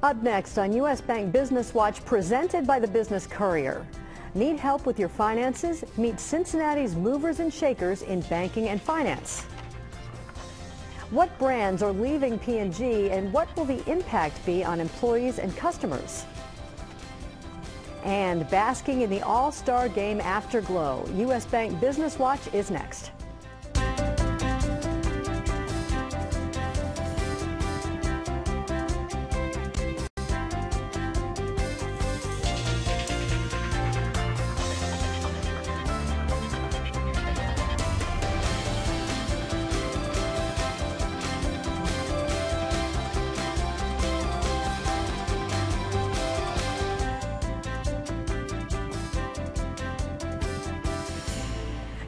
Up next on U.S. Bank Business Watch, presented by the Business Courier. Need help with your finances? Meet Cincinnati's movers and shakers in banking and finance. What brands are leaving P&G, and what will the impact be on employees and customers? And basking in the All-Star Game afterglow. U.S. Bank Business Watch is next.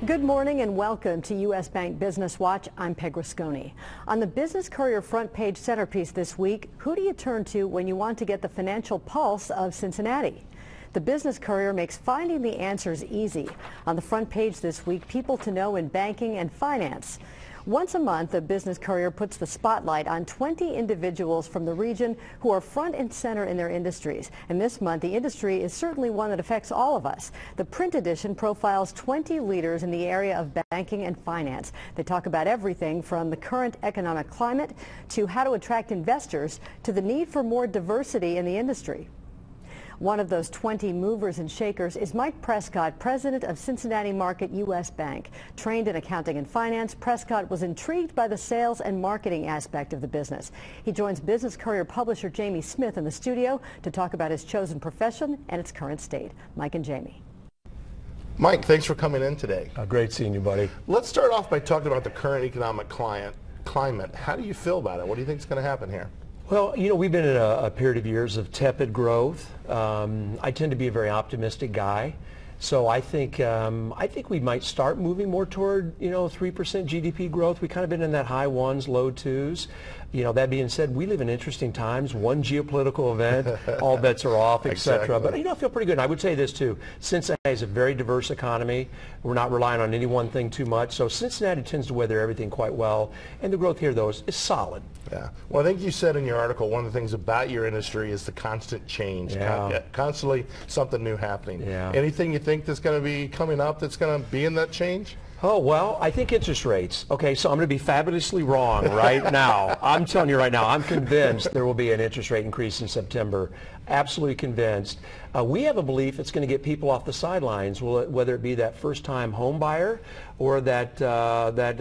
Good morning and welcome to U.S. Bank Business Watch. I'm Peg Rasconi. On the Business Courier front page centerpiece this week, who do you turn to when you want to get the financial pulse of Cincinnati? The Business Courier makes finding the answers easy. On the front page this week, people to know in banking and finance. Once a month, the Business Courier puts the spotlight on 20 individuals from the region who are front and center in their industries. And this month, the industry is certainly one that affects all of us. The print edition profiles 20 leaders in the area of banking and finance. They talk about everything from the current economic climate to how to attract investors to the need for more diversity in the industry. One of those 20 movers and shakers is Mike Prescott, president of Cincinnati Market U.S. Bank. Trained in accounting and finance, Prescott was intrigued by the sales and marketing aspect of the business. He joins Business Courier publisher Jamie Smith in the studio to talk about his chosen profession and its current state. Mike and Jamie. Mike, thanks for coming in today. Great seeing you, buddy. Let's start off by talking about the current economic climate. How do you feel about it? What do you think is going to happen here? Well, you know, we've been in a period of years of tepid growth. I tend to be a very optimistic guy. So I think we might start moving more toward, 3% GDP growth. We've kind of been in that high ones, low twos. That being said, we live in interesting times. One geopolitical event, all bets are off, et cetera. Exactly. But, I feel pretty good. And I would say this, too. Cincinnati is a very diverse economy. We're not relying on any one thing too much. So Cincinnati tends to weather everything quite well. And the growth here, though, is solid. Yeah. Well, I think you said in your article one of the things about your industry is the constant change. Yeah. Constantly something new happening. Yeah. Anything you think that's going to be coming up that's going to be in that change? Oh, well, I think interest rates. Okay, so I'm going to be fabulously wrong right now. I'm telling you right now, I'm convinced there will be an interest rate increase in September. Absolutely convinced. We have a belief it's going to get people off the sidelines, whether it be that first-time home buyer or that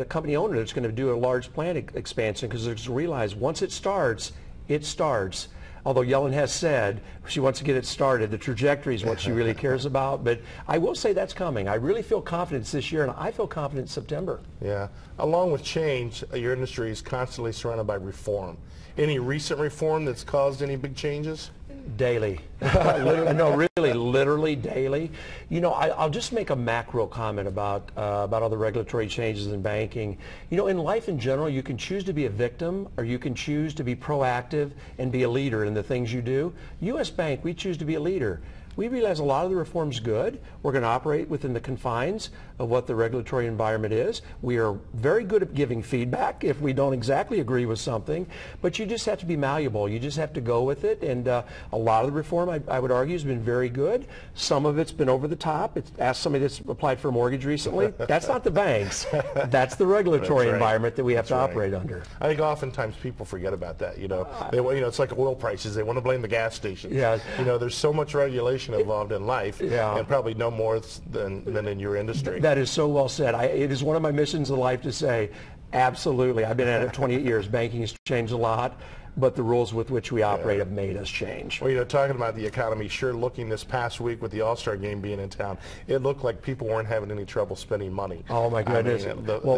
company owner that's going to do a large plant expansion, because they're going to realize once it starts, it starts. Although Yellen has said she wants to get it started. The trajectory is what she really cares about. But I will say that's coming. I really feel confidence this year, and I feel confident in September. Yeah. Along with change, your industry is constantly surrounded by reform. Any recent reform that's caused any big changes? Daily. Literally daily. I'll just make a macro comment about all the regulatory changes in banking. In life in general, you can choose to be a victim or you can choose to be proactive and be a leader in the things you do. U.S. Bank, we choose to be a leader. We realize a lot of the reform's good. We're going to operate within the confines of what the regulatory environment is. We are very good at giving feedback if we don't exactly agree with something, but you just have to be malleable. You just have to go with it, and a lot of the reform, I would argue, has been very good. Some of it's been over the top. Ask somebody that's applied for a mortgage recently. That's not the banks. That's the regulatory environment that we have to operate under. I think oftentimes people forget about that. It's like oil prices. They want to blame the gas stations. Yeah. There's so much regulation involved in life, yeah, and probably no more than in your industry. That is so well said. It is one of my missions in life to say, absolutely. I've been at it 28 years. Banking has changed a lot, but the rules with which we operate have made us change. Well, talking about the economy, sure, looking this past week with the All-Star Game being in town, it looked like people weren't having any trouble spending money. Oh, my goodness. A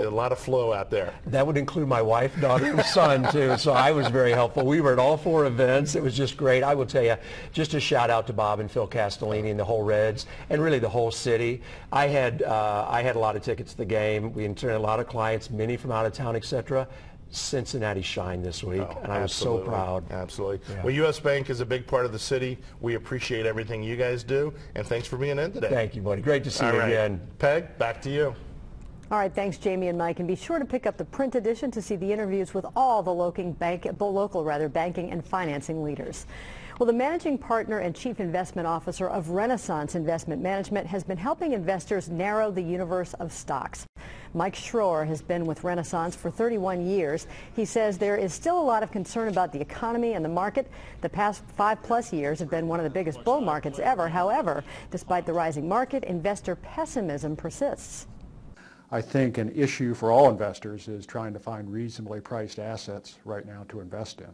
lot of flow out there. That would include my wife, daughter, and son, too, so I was very helpful. We were at all 4 events. It was just great. I will tell you, just a shout-out to Bob and Phil Castellini and the whole Reds, and really the whole city. I had a lot of tickets to the game. We entertained a lot of clients, many from out of town, et cetera. Cincinnati shined this week, and I was so proud. Absolutely. Yeah. Well, U.S. Bank is a big part of the city. We appreciate everything you guys do, and thanks for being in today. Thank you, buddy. Great to see you again. Peg, back to you. All right, thanks, Jamie and Mike, and be sure to pick up the print edition to see the interviews with all the local banking and financing leaders. Well, the managing partner and chief investment officer of Renaissance Investment Management has been helping investors narrow the universe of stocks. Mike Schroer has been with Renaissance for 31 years. He says there is still a lot of concern about the economy and the market. The past 5+ years have been one of the biggest bull markets ever. However, despite the rising market, investor pessimism persists. I think an issue for all investors is trying to find reasonably priced assets right now to invest in.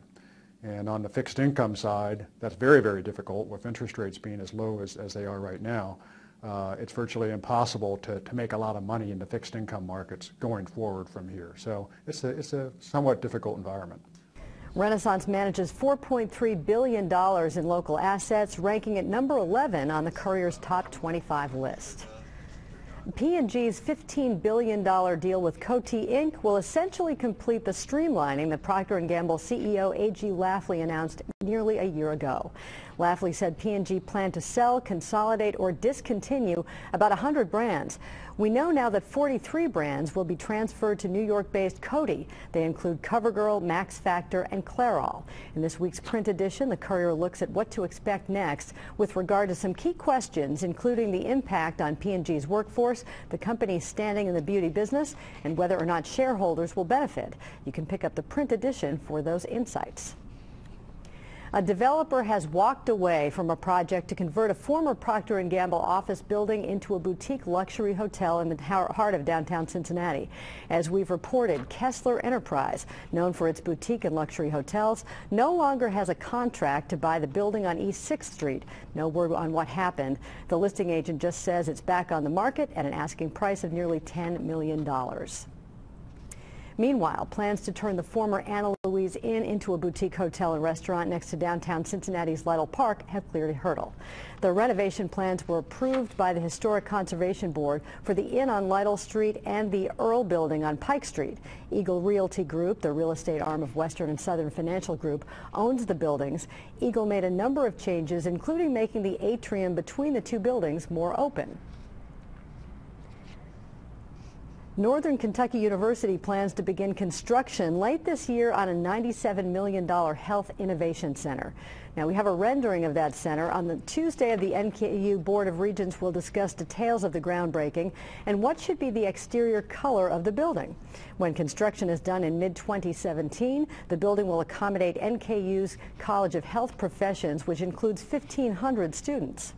And on the fixed income side, that's very, very difficult with interest rates being as low as they are right now. It's virtually impossible to make a lot of money in the fixed income markets going forward from here. So it's a somewhat difficult environment. Renaissance manages $4.3 billion in local assets, ranking at number 11 on the Courier's top 25 list. P&G's $15 billion deal with Coty Inc. will essentially complete the streamlining that Procter & Gamble CEO A.G. Lafley announced nearly a year ago. Lafley said P&G planned to sell, consolidate, or discontinue about 100 brands. We know now that 43 brands will be transferred to New York-based Coty. They include CoverGirl, Max Factor, and Clairol. In this week's print edition, the Courier looks at what to expect next with regard to some key questions, including the impact on P&G's workforce, the company's standing in the beauty business, and whether or not shareholders will benefit. You can pick up the print edition for those insights. A developer has walked away from a project to convert a former Procter & Gamble office building into a boutique luxury hotel in the heart of downtown Cincinnati. As we've reported, Kessler Enterprise, known for its boutique and luxury hotels, no longer has a contract to buy the building on East 6th Street. No word on what happened. The listing agent just says it's back on the market at an asking price of nearly $10 million. Meanwhile, plans to turn the former Anna Louise Inn into a boutique hotel and restaurant next to downtown Cincinnati's Lytle Park have cleared a hurdle. The renovation plans were approved by the Historic Conservation Board for the Inn on Lytle Street and the Earl Building on Pike Street. Eagle Realty Group, the real estate arm of Western and Southern Financial Group, owns the buildings. Eagle made a number of changes, including making the atrium between the two buildings more open. Northern Kentucky University plans to begin construction late this year on a $97 million health innovation center. Now, we have a rendering of that center. On the Tuesday, the NKU Board of Regents will discuss details of the groundbreaking and what should be the exterior color of the building. When construction is done in mid-2017, the building will accommodate NKU's College of Health Professions, which includes 1,500 students.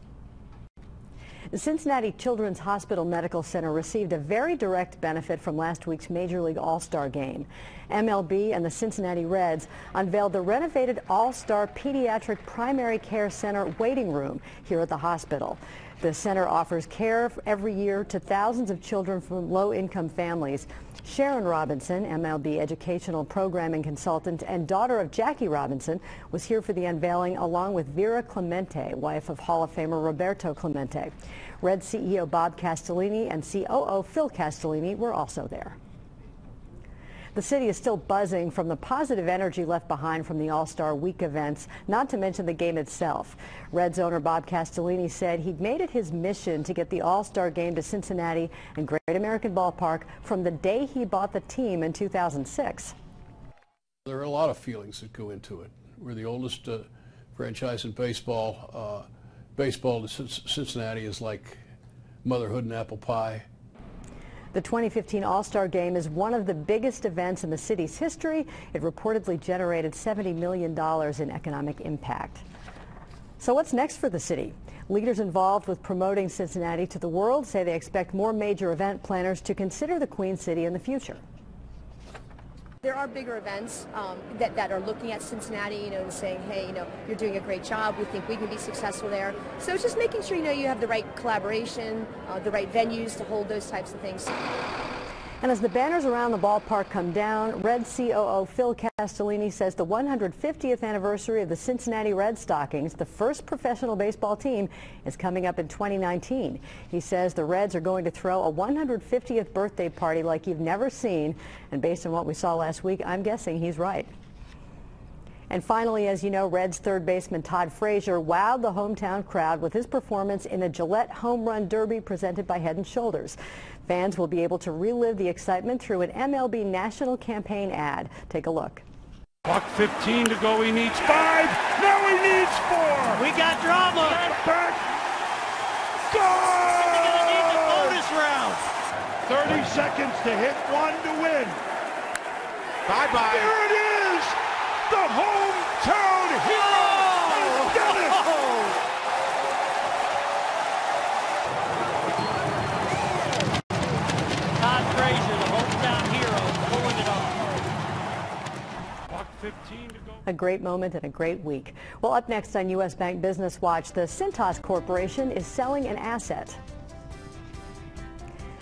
The Cincinnati Children's Hospital Medical Center received a very direct benefit from last week's Major League All-Star game. MLB and the Cincinnati Reds unveiled the renovated All-Star Pediatric Primary Care Center waiting room here at the hospital. The center offers care every year to thousands of children from low-income families. Sharon Robinson, MLB educational programming consultant and daughter of Jackie Robinson, was here for the unveiling along with Vera Clemente, wife of Hall of Famer Roberto Clemente. Reds CEO Bob Castellini and COO Phil Castellini were also there. The city is still buzzing from the positive energy left behind from the All-Star Week events, not to mention the game itself. Reds owner Bob Castellini said he'd made it his mission to get the All-Star game to Cincinnati and Great American Ballpark from the day he bought the team in 2006. There are a lot of feelings that go into it. We're the oldest franchise in baseball. Baseball to Cincinnati is like motherhood and apple pie. The 2015 All-Star Game is one of the biggest events in the city's history. It reportedly generated $70 million in economic impact. So what's next for the city? Leaders involved with promoting Cincinnati to the world say they expect more major event planners to consider the Queen City in the future. There are bigger events that are looking at Cincinnati, and saying, hey, you're doing a great job. We think we can be successful there. So it's just making sure, you have the right collaboration, the right venues to hold those types of things. And as the banners around the ballpark come down, Reds COO Phil Castellini says the 150th anniversary of the Cincinnati Red Stockings, the first professional baseball team, is coming up in 2019. He says the Reds are going to throw a 150th birthday party like you've never seen. And based on what we saw last week, I'm guessing he's right. And finally, as you know, Reds third baseman Todd Frazier wowed the hometown crowd with his performance in the Gillette Home Run Derby presented by Head & Shoulders. Fans will be able to relive the excitement through an MLB National Campaign ad. Take a look. Clock 15 to go. He needs 5. Now he needs 4. We got drama. Back. Goal! They're going to need the bonus round. 30 seconds to hit 1 to win. Bye-bye. There it is! The hometown hero has done it! Todd Frazier, the hometown hero, pulling it off. Clock 15 to go. A great moment and a great week. Well, up next on U.S. Bank Business Watch, the Cintas Corporation is selling an asset.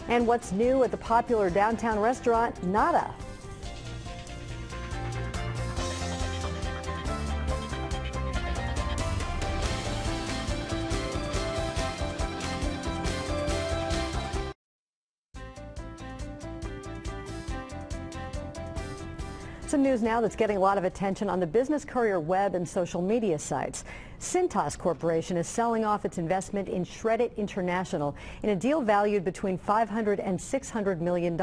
And what's new at the popular downtown restaurant, Nada. Some news now that's getting a lot of attention on the Business Courier web and social media sites. Cintas Corporation is selling off its investment in Shred-it International in a deal valued between $500 and $600 million.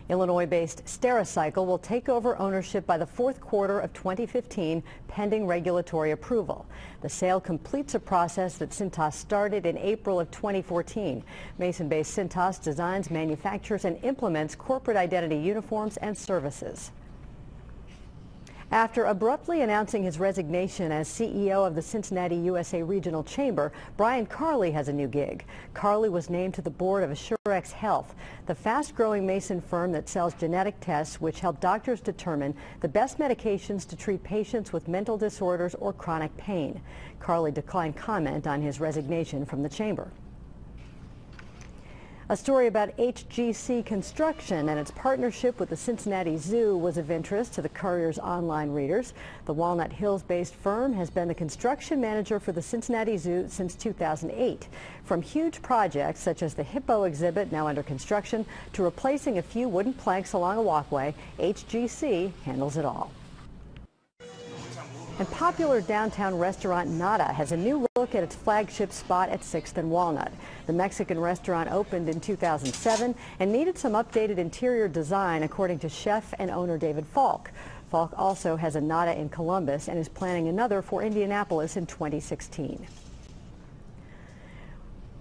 Illinois-based Stericycle will take over ownership by the fourth quarter of 2015, pending regulatory approval. The sale completes a process that Cintas started in April of 2014. Mason-based Cintas designs, manufactures, and implements corporate identity uniforms and services. After abruptly announcing his resignation as CEO of the Cincinnati USA Regional Chamber, Brian Carley has a new gig. Carley was named to the board of Assurex Health, the fast-growing Mason firm that sells genetic tests which help doctors determine the best medications to treat patients with mental disorders or chronic pain. Carley declined comment on his resignation from the chamber. A story about HGC Construction and its partnership with the Cincinnati Zoo was of interest to the Courier's online readers. The Walnut Hills-based firm has been the construction manager for the Cincinnati Zoo since 2008. From huge projects such as the Hippo exhibit now under construction to replacing a few wooden planks along a walkway, HGC handles it all. And popular downtown restaurant Nada has a new look at its flagship spot at 6th and Walnut. The Mexican restaurant opened in 2007 and needed some updated interior design, according to chef and owner David Falk. Falk also has a Nada in Columbus and is planning another for Indianapolis in 2016.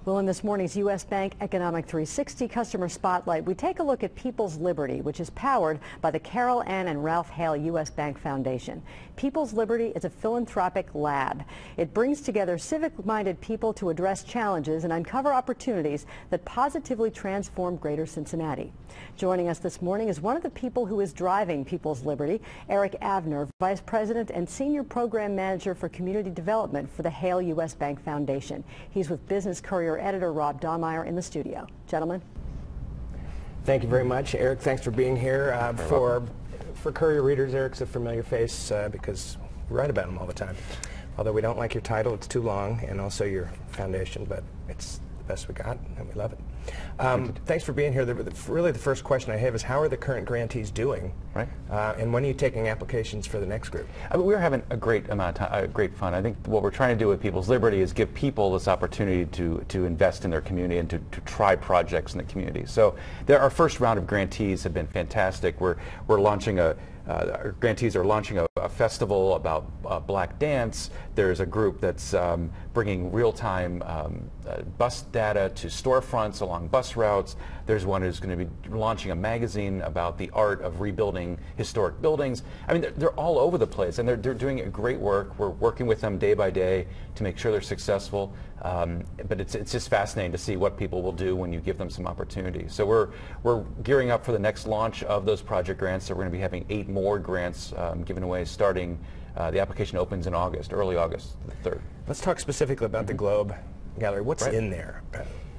Well, in this morning's U.S. Bank Economic 360 Customer Spotlight, we take a look at People's Liberty, which is powered by the Carol Ann and Ralph Hale U.S. Bank Foundation. People's Liberty is a philanthropic lab. It brings together civic-minded people to address challenges and uncover opportunities that positively transform Greater Cincinnati. Joining us this morning is one of the people who is driving People's Liberty, Eric Avner, Vice President and Senior Program Manager for Community Development for the Hale U.S. Bank Foundation. He's with Business Courier editor Rob Dahlmeyer in the studio. Gentlemen. Thank you very much, Eric. Thanks for being here. For Courier readers, Eric's a familiar face because we write about him all the time. Although we don't like your title, it's too long, and also your foundation, but it's the best we got, and we love it. Thanks for being here. Really, the first question I have is, how are the current grantees doing? Right. And when are you taking applications for the next group? We're having a great amount of time, great fun. I think what we're trying to do with People's Liberty is give people this opportunity to invest in their community and to try projects in the community. So our first round of grantees have been fantastic. We're launching our grantees are launching a festival about black dance. There's a group that's bringing real-time bus data to storefronts along bus routes. There's one who's going to be launching a magazine about the art of rebuilding historic buildings. I mean, they're all over the place, and they're doing great work. We're working with them day by day to make sure they're successful. But it's just fascinating to see what people will do when you give them some opportunity. So we're gearing up for the next launch of those project grants. So we're going to be having 8 more grants given away starting. The application opens in August, early August the 3rd. Let's talk specifically about the Globe Gallery. What's in there?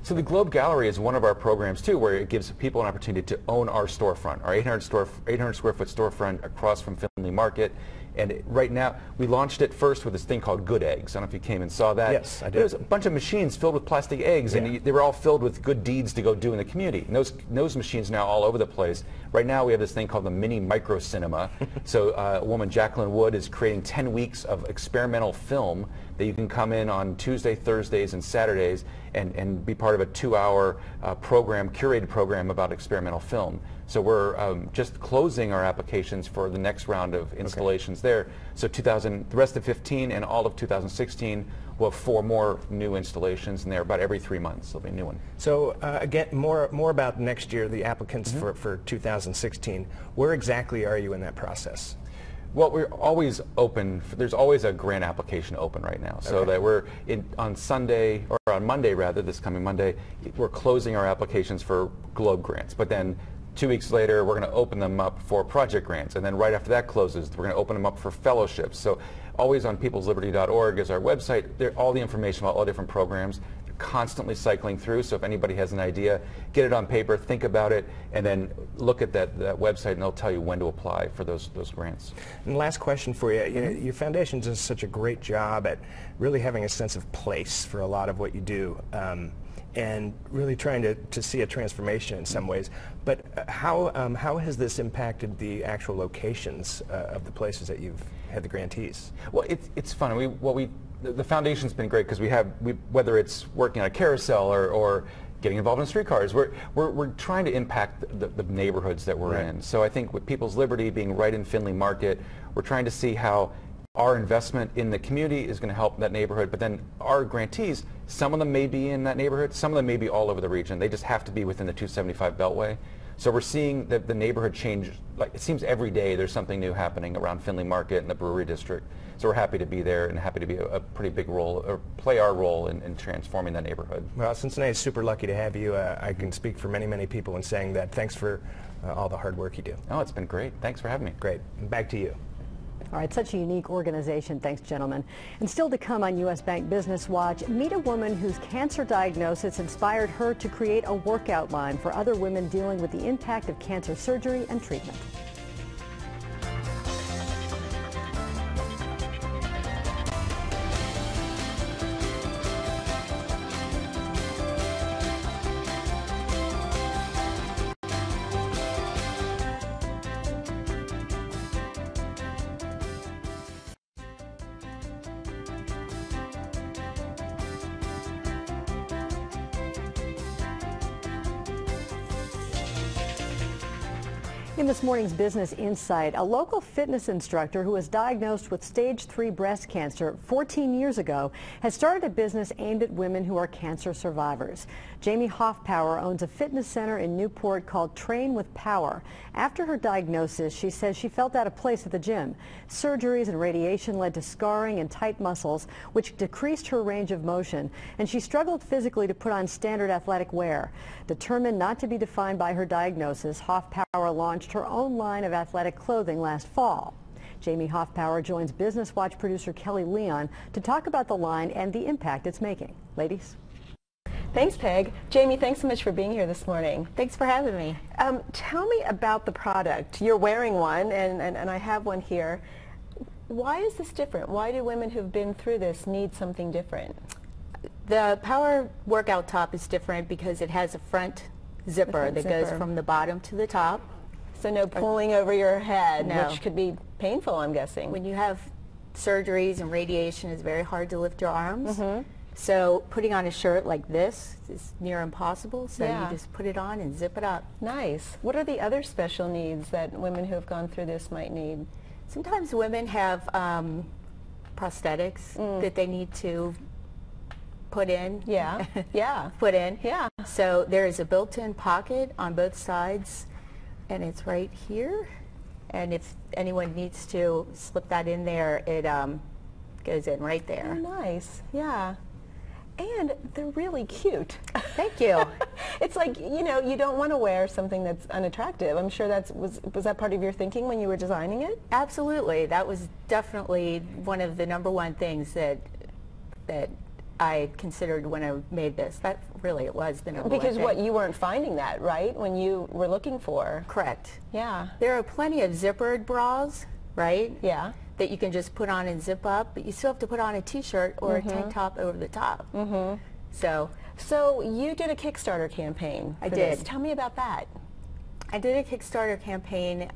So the Globe Gallery is one of our programs too, where it gives people an opportunity to own our storefront, our 800 square foot storefront across from Finley Market. And right now, we launched it first with this thing called Good Eggs. I don't know if you came and saw that. Yes, I did. There was a bunch of machines filled with plastic eggs, and they were all filled with good deeds to go do in the community. And those machines now all over the place. Right now, we have this thing called the mini micro cinema. So a woman, Jacqueline Wood, is creating 10 weeks of experimental film that you can come in on Tuesday, Thursdays, and Saturdays and be part of a 2-hour program, curated program about experimental film. So we're just closing our applications for the next round of installations there. So the rest of 15 and all of 2016, we'll have 4 more new installations, and they're about every 3 months. There'll be a new one. So again, more about next year, the applicants for 2016. Where exactly are you in that process? Well, we're always open. There's always a grant application open right now. So that we're on Sunday, or on Monday rather, this coming Monday, we're closing our applications for Globe grants. But then 2 weeks later, we're going to open them up for project grants. And then right after that closes, we're going to open them up for fellowships. So always on peoplesliberty.org is our website. All the information about all different programs. They're constantly cycling through. So if anybody has an idea, get it on paper, think about it, and then look at that website, and they'll tell you when to apply for those grants. And last question for you. You know, your foundation does such a great job at really having a sense of place for a lot of what you do. And really trying to see a transformation in some ways. But how has this impacted the actual locations of the places that you've had the grantees? Well, it's fun. The foundation's been great because whether it's working on a carousel or getting involved in streetcars, we're trying to impact the neighborhoods that we're in. So I think with People's Liberty being right in Findlay Market, we're trying to see how our investment in the community is going to help that neighborhood, but then our grantees, some of them may be in that neighborhood, some of them may be all over the region. They just have to be within the 275 Beltway. So we're seeing that the neighborhood change, like it seems every day there's something new happening around Findlay Market and the Brewery District. So we're happy to be there and happy to be a pretty big role, or play our role in transforming that neighborhood. Well, Cincinnati is super lucky to have you. I can speak for many, many people in saying that. Thanks for all the hard work you do. Oh, it's been great. Thanks for having me. Great. Back to you. All right, such a unique organization. Thanks, gentlemen. And still to come on U.S. Bank Business Watch, meet a woman whose cancer diagnosis inspired her to create a workout line for other women dealing with the impact of cancer surgery and treatment. In this morning's Business Insight, a local fitness instructor who was diagnosed with stage 3 breast cancer 14 years ago has started a business aimed at women who are cancer survivors. Jamie Hoffpower owns a fitness center in Newport called Train with Power. After her diagnosis, she says she felt out of place at the gym. Surgeries and radiation led to scarring and tight muscles, which decreased her range of motion, and she struggled physically to put on standard athletic wear. Determined not to be defined by her diagnosis, Hoffpower launched her own line of athletic clothing last fall. Jamie Hoffpower joins Business Watch producer Kelly Leon to talk about the line and the impact it's making. Ladies. Thanks, Peg. Jamie, thanks so much for being here this morning. Thanks for having me. Tell me about the product. You're wearing one, and I have one here. Why is this different? Why do women who've been through this need something different? The Power workout top is different because it has a front zipper that goes from the bottom to the top. So no pulling over your head, No. which could be painful, I'm guessing. When you have surgeries and radiation, it's very hard to lift your arms. Mm-hmm. So putting on a shirt like this is near impossible, so Yeah. you just put it on and zip it up. Nice. What are the other special needs that women who have gone through this might need? Sometimes women have prosthetics that they need to put in. Yeah, yeah. Put in. Yeah. So there is a built-in pocket on both sides, and it's right here. And if anyone needs to slip that in there, it goes in right Oh, there. nice. Yeah. And they're really cute. Thank you. It's like, you know, you don't want to wear something that's unattractive. I'm sure was that part of your thinking when you were designing it? Absolutely. That was definitely one of the #1 things that I considered when I made this. That really it was the #1 thing. Because what, you weren't finding that, right, when you were looking for? Correct. Yeah. There are plenty of zippered bras, right? Yeah. that you can just put on and zip up, but you still have to put on a t-shirt or a tank top over the top. So you did a Kickstarter campaign for I did. this. Tell me about that. I did a Kickstarter campaign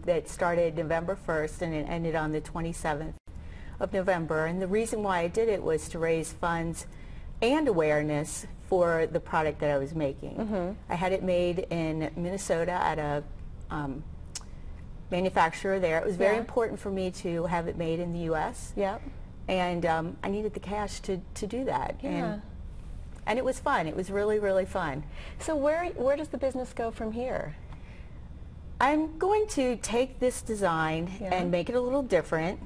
that started November 1st and it ended on the 27th of November. And the reason why I did it was to raise funds and awareness for the product that I was making. I had it made in Minnesota at a manufacturer there. It was very important for me to have it made in the U.S. And I needed the cash to do that. And it was fun. It was really, really fun. So where does the business go from here? I'm going to take this design and make it a little different.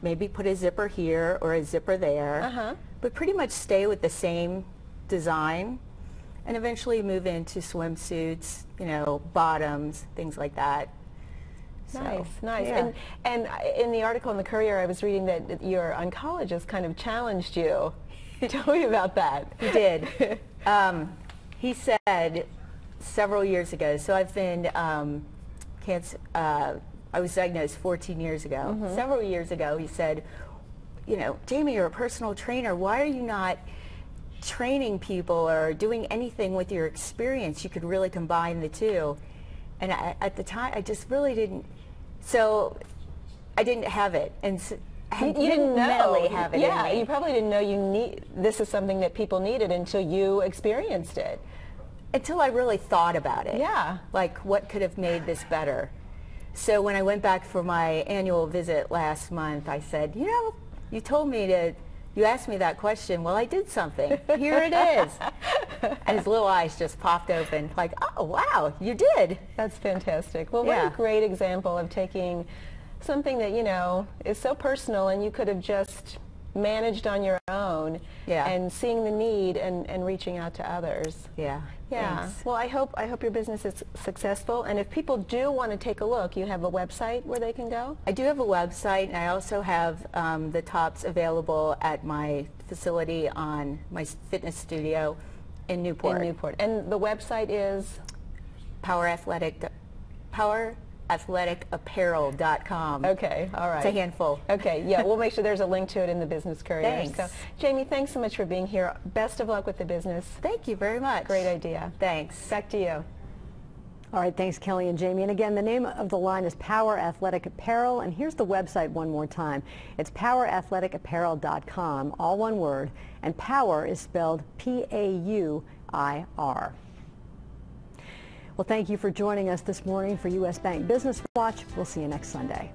Maybe put a zipper here or a zipper there, but pretty much stay with the same design and eventually move into swimsuits, you know, bottoms, things like that. Nice, nice. Yeah. And in the article in the Courier, I was reading that your oncologist kind of challenged you. Tell me about that. He did. He said several years ago, so I've been I was diagnosed 14 years ago. Several years ago, he said, you know, Jamie, you're a personal trainer. Why are you not training people or doing anything with your experience? You could really combine the two. And at the time, I just really didn't. So I didn't have it, and so you didn't mentally have it. Yeah, in me. you probably didn't know this is something that people needed until you experienced it. Until I really thought about it. Yeah. Like, what could have made this better? So when I went back for my annual visit last month, I said, you know, you told me to. You asked me that question. Well, I did something. Here it is. And his little eyes just popped open, like, oh, wow, you did. That's fantastic. Well, what a great example of taking something that, you know, is so personal and you could have just managed on your own and seeing the need and reaching out to others. Yeah. Thanks. Well, I hope your business is successful, and if people do want to take a look, you have a website where they can go? I do have a website, and I also have the tops available at my facility on my fitness studio in Newport. And the website is? PowerAthleticApparel.com. Okay, all right. It's a handful. Okay, yeah, we'll make sure there's a link to it in the Business Courier. Thanks. So, Jamie, thanks so much for being here. Best of luck with the business. Thank you very much. Great idea. Thanks. Back to you. All right, thanks, Kelly and Jamie. And again, the name of the line is Power Athletic Apparel, and here's the website one more time. It's PowerAthleticApparel.com, all one word, and Power is spelled P-A-U-I-R. Well, thank you for joining us this morning for U.S. Bank Business Watch. We'll see you next Sunday.